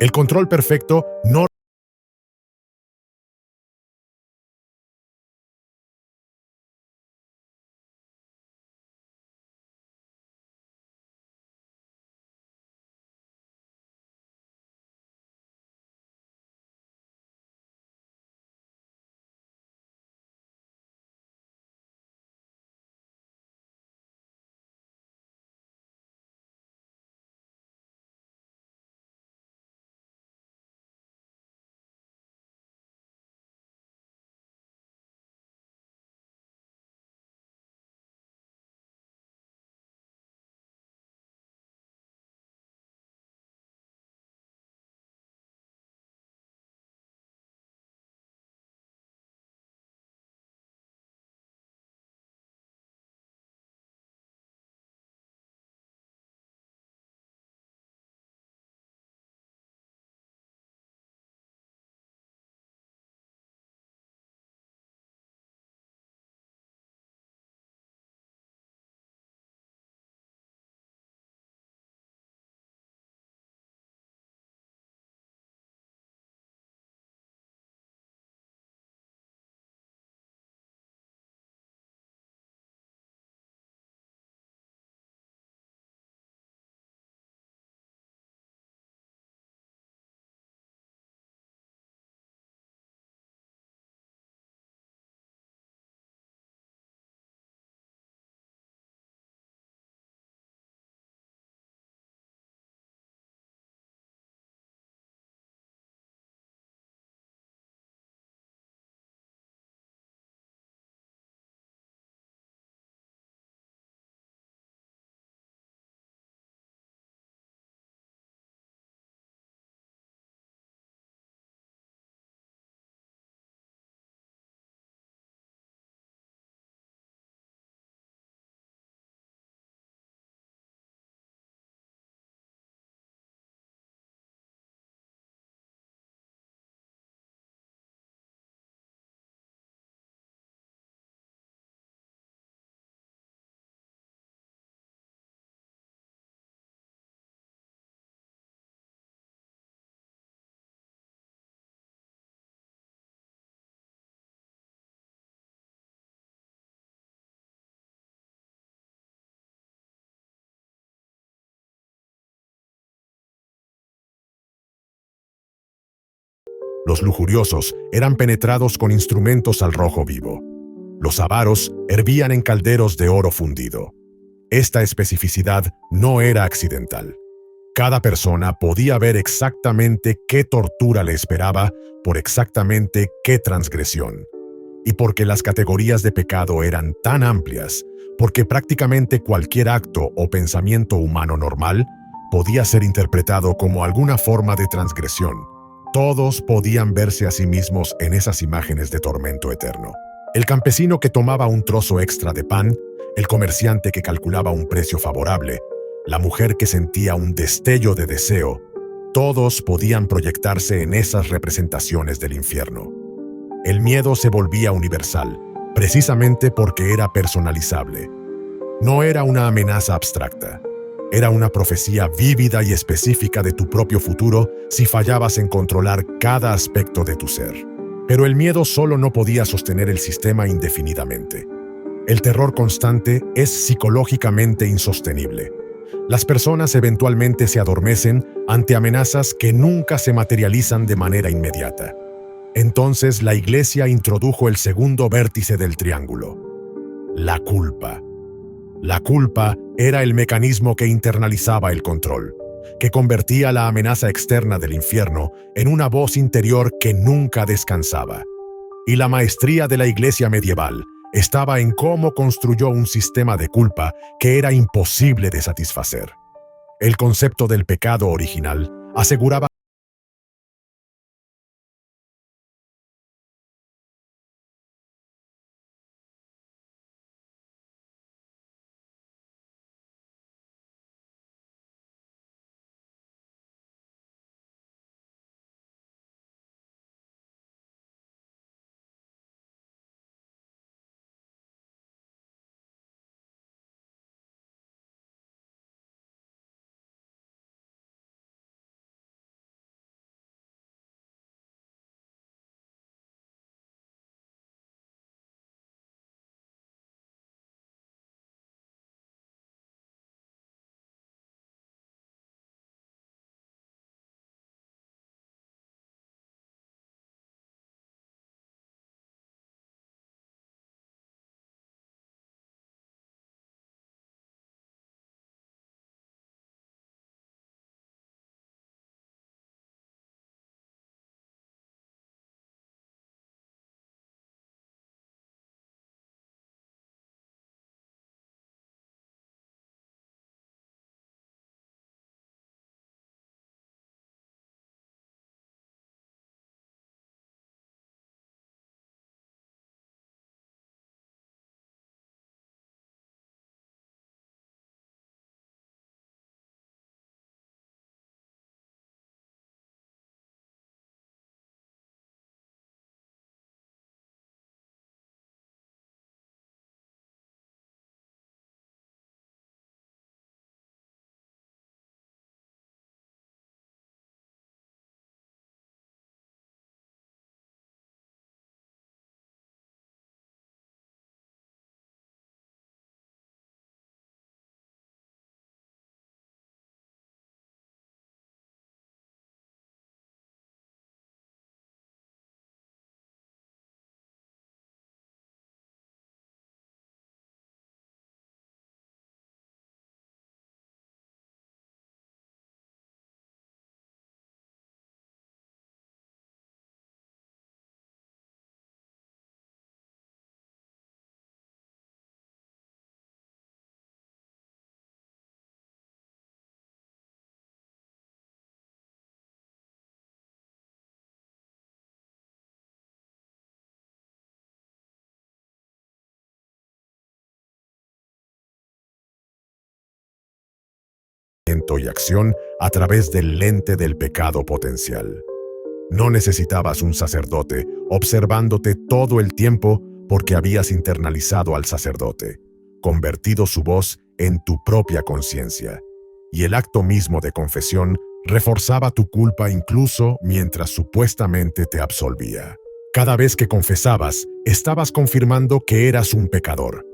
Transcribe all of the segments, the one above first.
El control perfecto no. Los lujuriosos eran penetrados con instrumentos al rojo vivo. Los avaros hervían en calderos de oro fundido. Esta especificidad no era accidental. Cada persona podía ver exactamente qué tortura le esperaba por exactamente qué transgresión. Y porque las categorías de pecado eran tan amplias, porque prácticamente cualquier acto o pensamiento humano normal podía ser interpretado como alguna forma de transgresión, todos podían verse a sí mismos en esas imágenes de tormento eterno. El campesino que tomaba un trozo extra de pan, el comerciante que calculaba un precio favorable, la mujer que sentía un destello de deseo, todos podían proyectarse en esas representaciones del infierno. El miedo se volvía universal, precisamente porque era personalizable. No era una amenaza abstracta. Era una profecía vívida y específica de tu propio futuro si fallabas en controlar cada aspecto de tu ser. Pero el miedo solo no podía sostener el sistema indefinidamente. El terror constante es psicológicamente insostenible. Las personas eventualmente se adormecen ante amenazas que nunca se materializan de manera inmediata. Entonces la Iglesia introdujo el segundo vértice del triángulo: la culpa. La culpa era el mecanismo que internalizaba el control, que convertía la amenaza externa del infierno en una voz interior que nunca descansaba. Y la maestría de la Iglesia medieval estaba en cómo construyó un sistema de culpa que era imposible de satisfacer. El concepto del pecado original aseguraba y acción a través del lente del pecado potencial. No necesitabas un sacerdote observándote todo el tiempo porque habías internalizado al sacerdote, convertido su voz en tu propia conciencia. Y el acto mismo de confesión reforzaba tu culpa incluso mientras supuestamente te absolvía. Cada vez que confesabas, estabas confirmando que eras un pecador,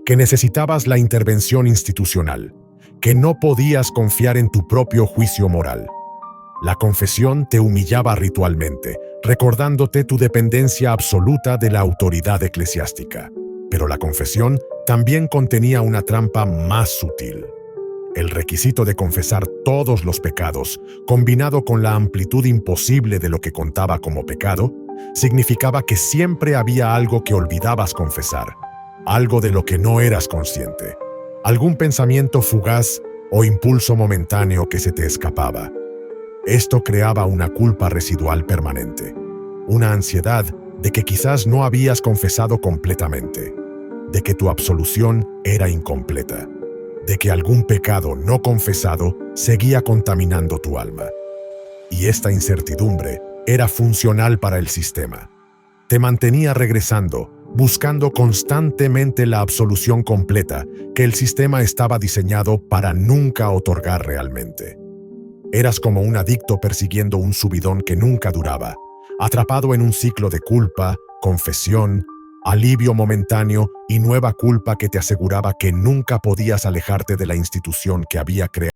que necesitabas la intervención institucional, que no podías confiar en tu propio juicio moral. La confesión te humillaba ritualmente, recordándote tu dependencia absoluta de la autoridad eclesiástica. Pero la confesión también contenía una trampa más sutil. El requisito de confesar todos los pecados, combinado con la amplitud imposible de lo que contaba como pecado, significaba que siempre había algo que olvidabas confesar, algo de lo que no eras consciente, algún pensamiento fugaz o impulso momentáneo que se te escapaba. Esto creaba una culpa residual permanente, una ansiedad de que quizás no habías confesado completamente, de que tu absolución era incompleta, de que algún pecado no confesado seguía contaminando tu alma. Y esta incertidumbre era funcional para el sistema. Te mantenía regresando, buscando constantemente la absolución completa que el sistema estaba diseñado para nunca otorgar realmente. Eras como un adicto persiguiendo un subidón que nunca duraba, atrapado en un ciclo de culpa, confesión, alivio momentáneo y nueva culpa que te aseguraba que nunca podías alejarte de la institución que había creado.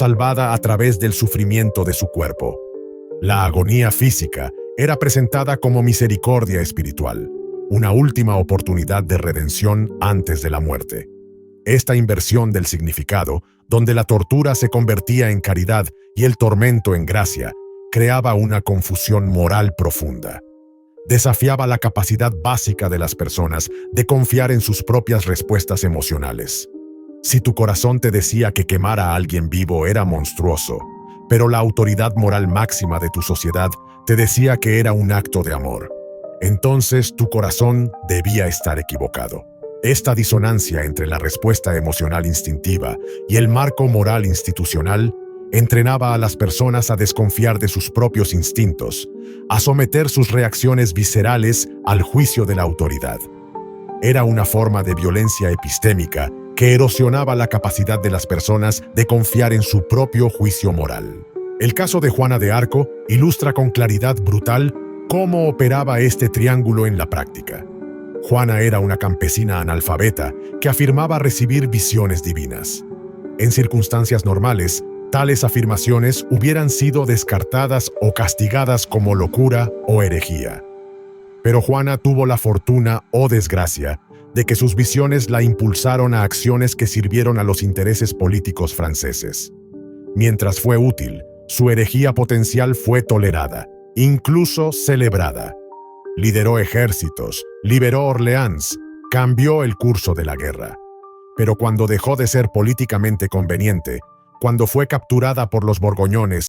Salvada a través del sufrimiento de su cuerpo. La agonía física era presentada como misericordia espiritual, una última oportunidad de redención antes de la muerte. Esta inversión del significado, donde la tortura se convertía en caridad y el tormento en gracia, creaba una confusión moral profunda. Desafiaba la capacidad básica de las personas de confiar en sus propias respuestas emocionales. Si tu corazón te decía que quemar a alguien vivo era monstruoso, pero la autoridad moral máxima de tu sociedad te decía que era un acto de amor. Entonces tu corazón debía estar equivocado. Esta disonancia entre la respuesta emocional instintiva y el marco moral institucional entrenaba a las personas a desconfiar de sus propios instintos, a someter sus reacciones viscerales al juicio de la autoridad. Era una forma de violencia epistémica que erosionaba la capacidad de las personas de confiar en su propio juicio moral. El caso de Juana de Arco ilustra con claridad brutal cómo operaba este triángulo en la práctica. Juana era una campesina analfabeta que afirmaba recibir visiones divinas. En circunstancias normales, tales afirmaciones hubieran sido descartadas o castigadas como locura o herejía. Pero Juana tuvo la fortuna o desgracia de que sus visiones la impulsaron a acciones que sirvieron a los intereses políticos franceses. Mientras fue útil, su herejía potencial fue tolerada, incluso celebrada. Lideró ejércitos, liberó Orleans, cambió el curso de la guerra. Pero cuando dejó de ser políticamente conveniente, cuando fue capturada por los borgoñones,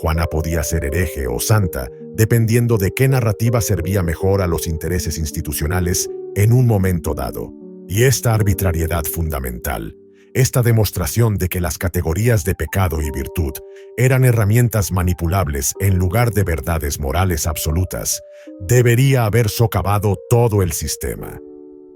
Juana podía ser hereje o santa, dependiendo de qué narrativa servía mejor a los intereses institucionales en un momento dado. Y esta arbitrariedad fundamental, esta demostración de que las categorías de pecado y virtud eran herramientas manipulables en lugar de verdades morales absolutas, debería haber socavado todo el sistema.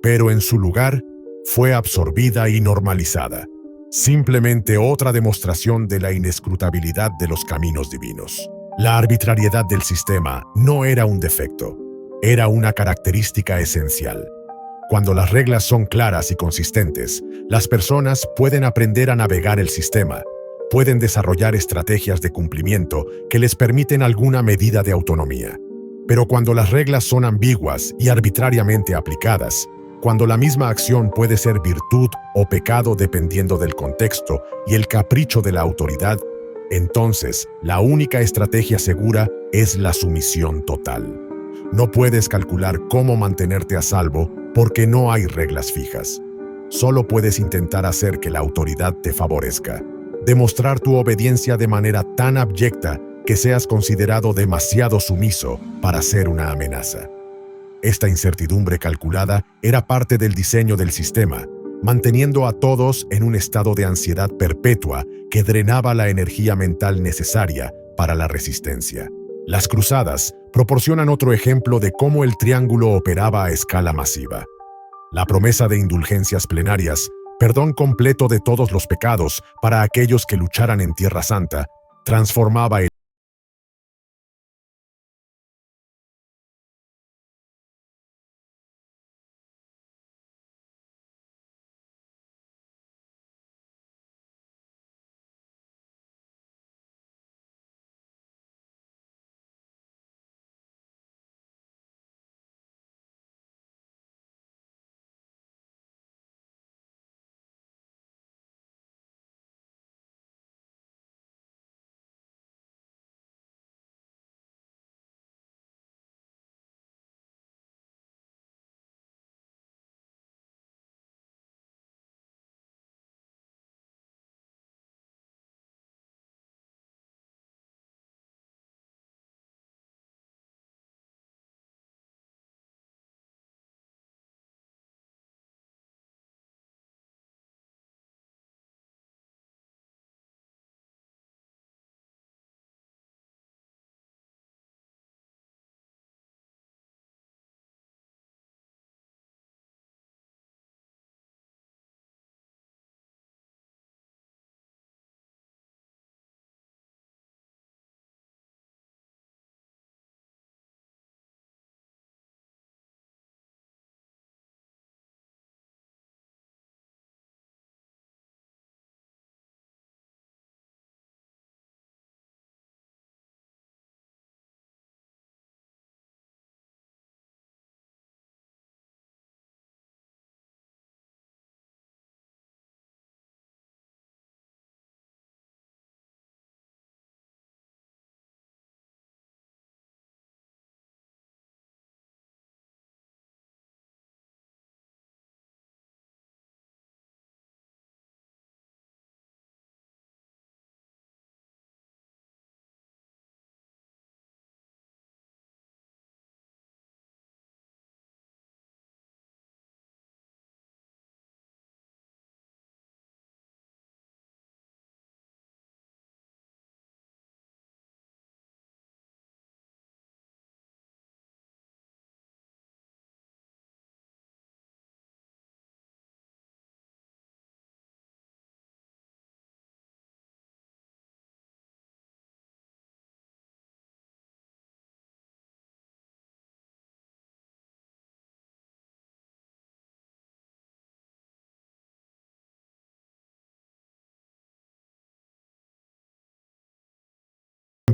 Pero en su lugar, fue absorbida y normalizada. Simplemente otra demostración de la inescrutabilidad de los caminos divinos. La arbitrariedad del sistema no era un defecto, era una característica esencial. Cuando las reglas son claras y consistentes, las personas pueden aprender a navegar el sistema, pueden desarrollar estrategias de cumplimiento que les permiten alguna medida de autonomía. Pero cuando las reglas son ambiguas y arbitrariamente aplicadas, cuando la misma acción puede ser virtud o pecado dependiendo del contexto y el capricho de la autoridad, Entonces, la única estrategia segura es la sumisión total. No puedes calcular cómo mantenerte a salvo porque no hay reglas fijas. Solo puedes intentar hacer que la autoridad te favorezca. Demostrar tu obediencia de manera tan abyecta que seas considerado demasiado sumiso para ser una amenaza. Esta incertidumbre calculada era parte del diseño del sistema, manteniendo a todos en un estado de ansiedad perpetua que drenaba la energía mental necesaria para la resistencia. Las cruzadas proporcionan otro ejemplo de cómo el triángulo operaba a escala masiva. La promesa de indulgencias plenarias, perdón completo de todos los pecados para aquellos que lucharan en Tierra Santa, transformaba el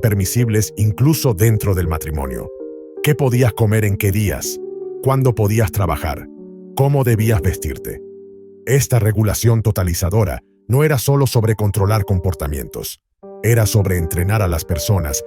permisibles incluso dentro del matrimonio. ¿Qué podías comer en qué días? ¿Cuándo podías trabajar? ¿Cómo debías vestirte? Esta regulación totalizadora no era solo sobre controlar comportamientos, era sobre entrenar a las personas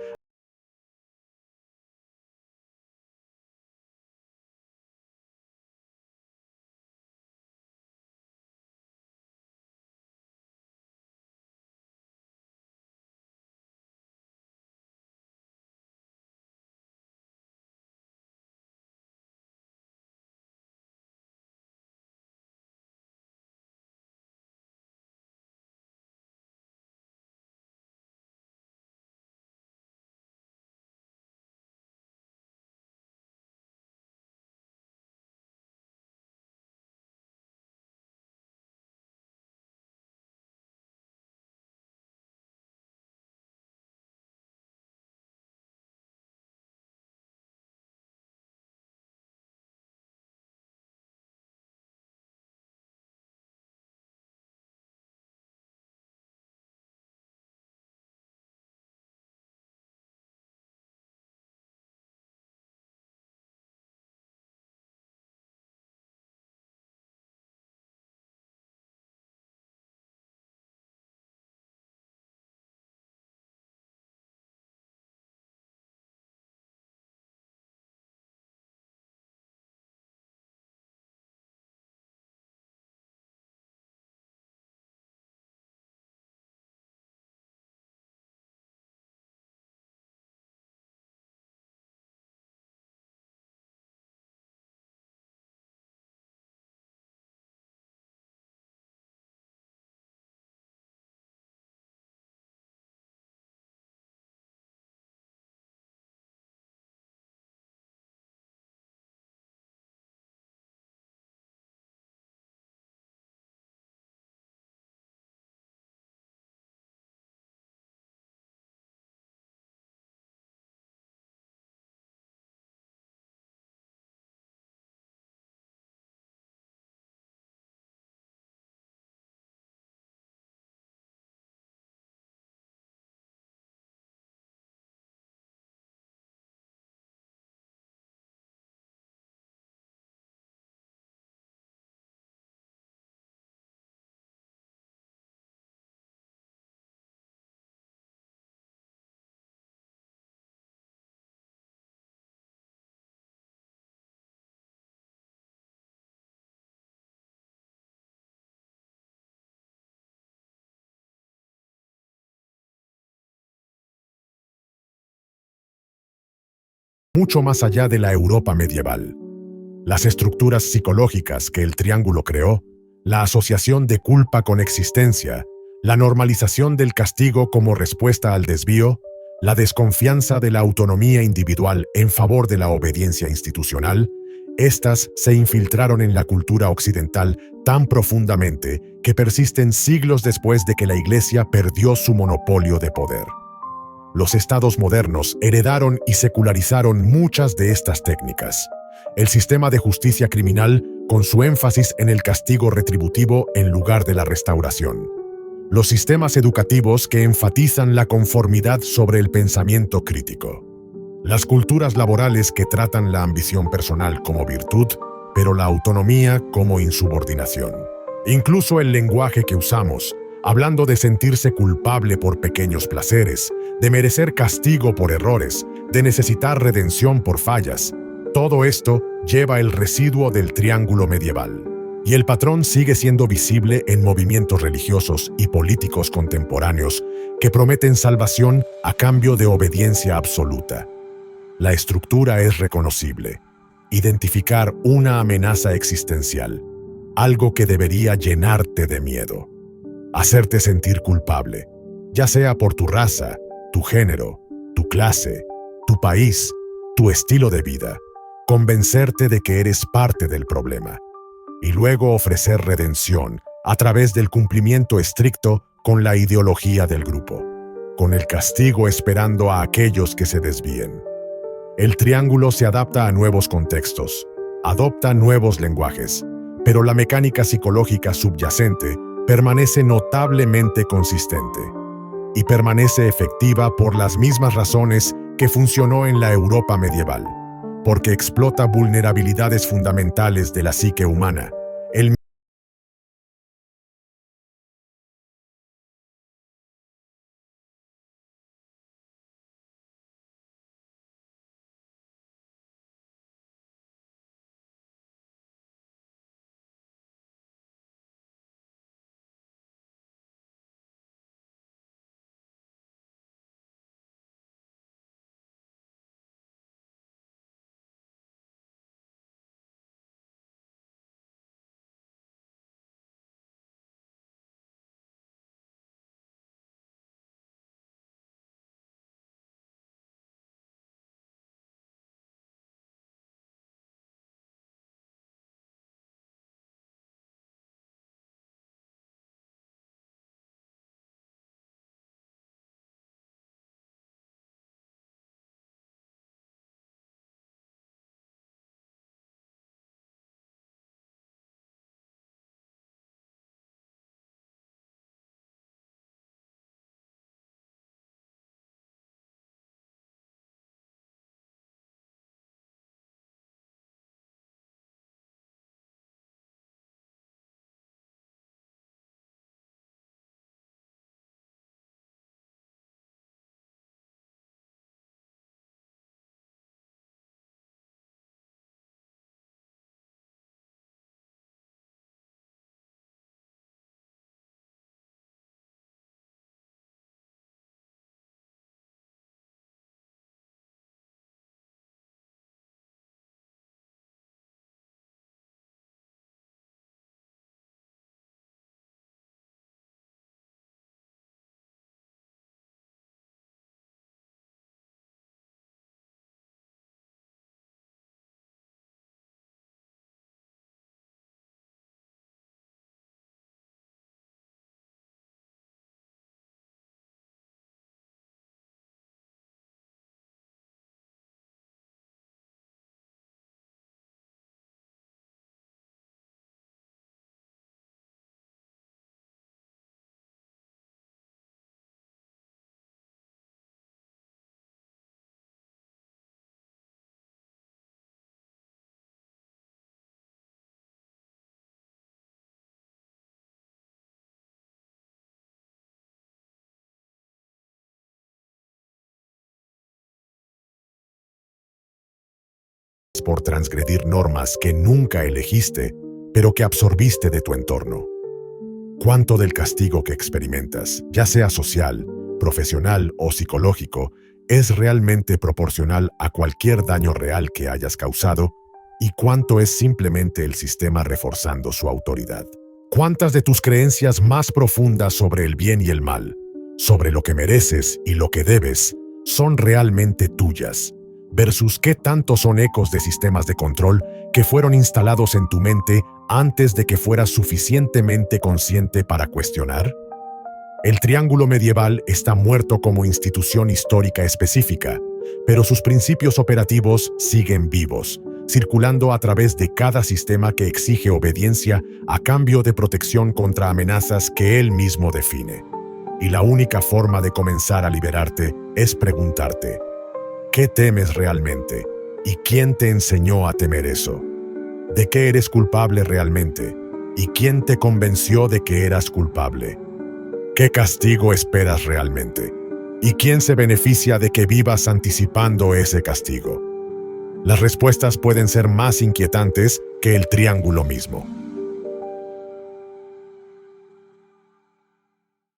mucho más allá de la Europa medieval. Las estructuras psicológicas que el triángulo creó, la asociación de culpa con existencia, la normalización del castigo como respuesta al desvío, la desconfianza de la autonomía individual en favor de la obediencia institucional, estas se infiltraron en la cultura occidental tan profundamente que persisten siglos después de que la Iglesia perdió su monopolio de poder. Los estados modernos heredaron y secularizaron muchas de estas técnicas. El sistema de justicia criminal, con su énfasis en el castigo retributivo en lugar de la restauración. Los sistemas educativos que enfatizan la conformidad sobre el pensamiento crítico. Las culturas laborales que tratan la ambición personal como virtud, pero la autonomía como insubordinación. Incluso el lenguaje que usamos, hablando de sentirse culpable por pequeños placeres, de merecer castigo por errores, de necesitar redención por fallas, todo esto lleva el residuo del triángulo medieval. Y el patrón sigue siendo visible en movimientos religiosos y políticos contemporáneos que prometen salvación a cambio de obediencia absoluta. La estructura es reconocible. Identificar una amenaza existencial, algo que debería llenarte de miedo. Hacerte sentir culpable, ya sea por tu raza, tu género, tu clase, tu país, tu estilo de vida. Convencerte de que eres parte del problema. Y luego ofrecer redención a través del cumplimiento estricto con la ideología del grupo, con el castigo esperando a aquellos que se desvíen. El triángulo se adapta a nuevos contextos, adopta nuevos lenguajes, pero la mecánica psicológica subyacente permanece notablemente consistente y permanece efectiva por las mismas razones que funcionó en la Europa medieval, porque explota vulnerabilidades fundamentales de la psique humana. El por transgredir normas que nunca elegiste, pero que absorbiste de tu entorno. ¿Cuánto del castigo que experimentas, ya sea social, profesional o psicológico, es realmente proporcional a cualquier daño real que hayas causado y cuánto es simplemente el sistema reforzando su autoridad. ¿Cuántas de tus creencias más profundas sobre el bien y el mal, sobre lo que mereces y lo que debes, son realmente tuyas, versus qué tanto son ecos de sistemas de control que fueron instalados en tu mente antes de que fueras suficientemente consciente para cuestionar? El triángulo medieval está muerto como institución histórica específica, pero sus principios operativos siguen vivos, circulando a través de cada sistema que exige obediencia a cambio de protección contra amenazas que él mismo define. Y la única forma de comenzar a liberarte es preguntarte, ¿qué temes realmente? ¿Y quién te enseñó a temer eso? ¿De qué eres culpable realmente? ¿Y quién te convenció de que eras culpable? ¿Qué castigo esperas realmente? ¿Y quién se beneficia de que vivas anticipando ese castigo? Las respuestas pueden ser más inquietantes que el triángulo mismo.